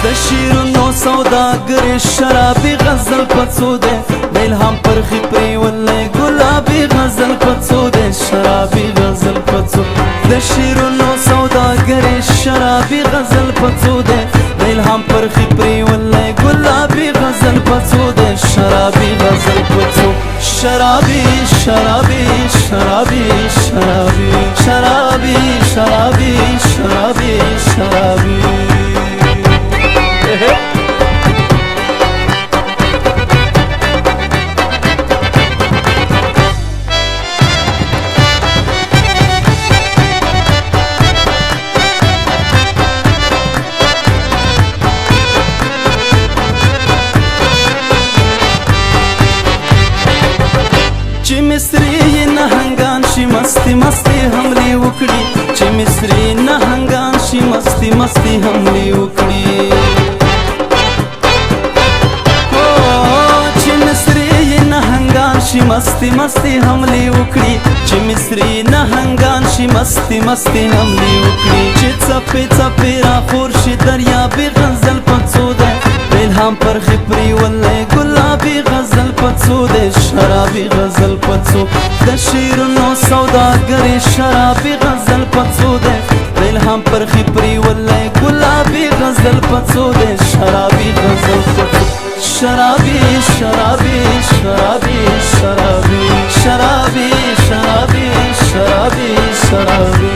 د شیرونو سوداګر شرابي غزل پڅو ده د الهام پرخي پری ولې ګلابي غزل پڅو ده شرابي غزل پڅو د شیرونو سوداګر شرابي غزل پڅو ده د الهام پرخي پری ولې ګلابي غزل پڅو ده شرابي غزل پڅو شرابي شرابي شرابي شرابي شرابي شرابي شرابي شرابي چې مصری نهنګان شي مستی مستی حملې وکړي چې مصری نهنګان شي مستی مستی حملې وکړي چې مصری نهنګان شي مستی مستی حملې وکړي چې مصری نهنګان شي مستی مستی حملې وکړي چې څپې څپې را خور شي دریابي غزل پڅو ده الهام پرخي پری ولې ګلابي غزل پڅو ده شرابي غزل پڅو د شیرونو سوداګر شرابي غزل پڅو ده الهام پرخي پری ولې ګلابي غزل پڅو ده شرابي غزل پڅو شرابي شرابي شرابي شرابي شرابي شرابي شرابي شرابي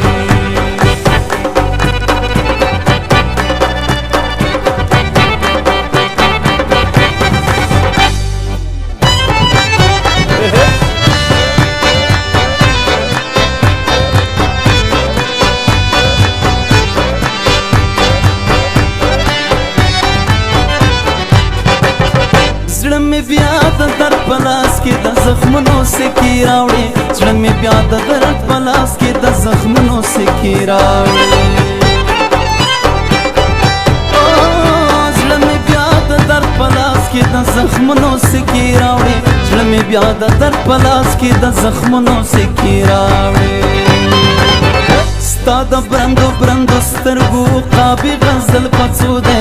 زړه مې بیا د درد په لاس کې د زخمونو سکې راوړې زړه مې بیا د درد په لاس کې د زخمونو سکې راوړې زړه مې بیا د درد په لاس کې د زخمونو سکې راوړې زړه مې بیا د درد په لاس کې د زخمونو سکې راوړې ستا د برندو برندو سترګو عقابي غزل پڅو ده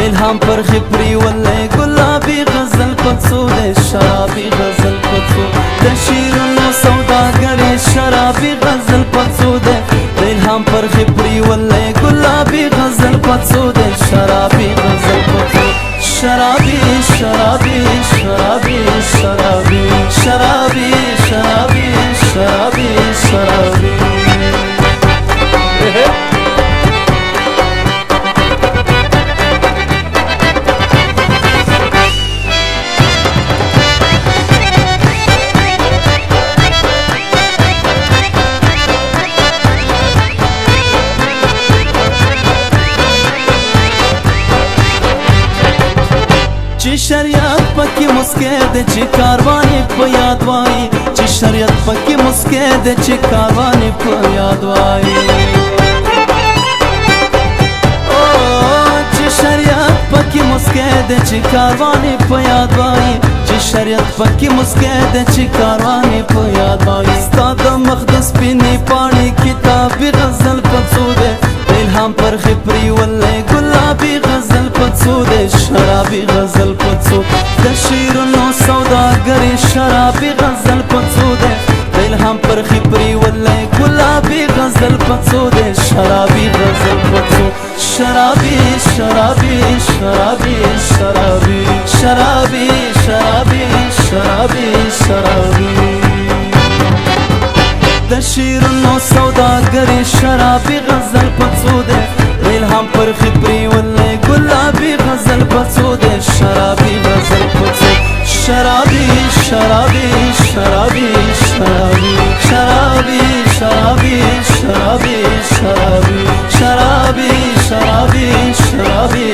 الهام پرخي پری ولې ګلابي غزل پڅو ده شرابي غزل پڅو د شیرونو سوداګر شرابي غزل پڅو ده الهام پرخي پری ولې ګلابي غزل پڅو ده شرابي غزل پڅو شرابي شرابي شرابي شرابي شرابي شرابي شرابي شرابي چې شریعت پکې مسکې ده چې کاروان په یاد وای چې شریعت پکې مسکې ده چې کاروان په یاد وای چې شریعت پکې مسکې ده چې کاروان په یاد وای چې شریعت پکې مسکې ده چې کاروان په یاد وای استاد مقدس پینې پاڼې کتاب غزل پڅو ده الهام پرخي پری ولې ګلابي غزل پڅو ده شرابي غزل پڅو د شیرونو سوداګر شرابي غزل پڅو ده الهام پرخي پری ولې ګلابي غزل پڅو ده شرابي غزل پڅو شرابي شرابي شرابي شرابي شرابي شرابي شرابي شرابي د شیرونو سوداګر شرابي غزل پڅو ده الهام پرخي پری ولې ګلابي غزل پڅو ده شرابي غزل پڅو شرابي شرابي شرابي شرابي شرابي شرابي شرابي شرابي شرابي شرابي شرابي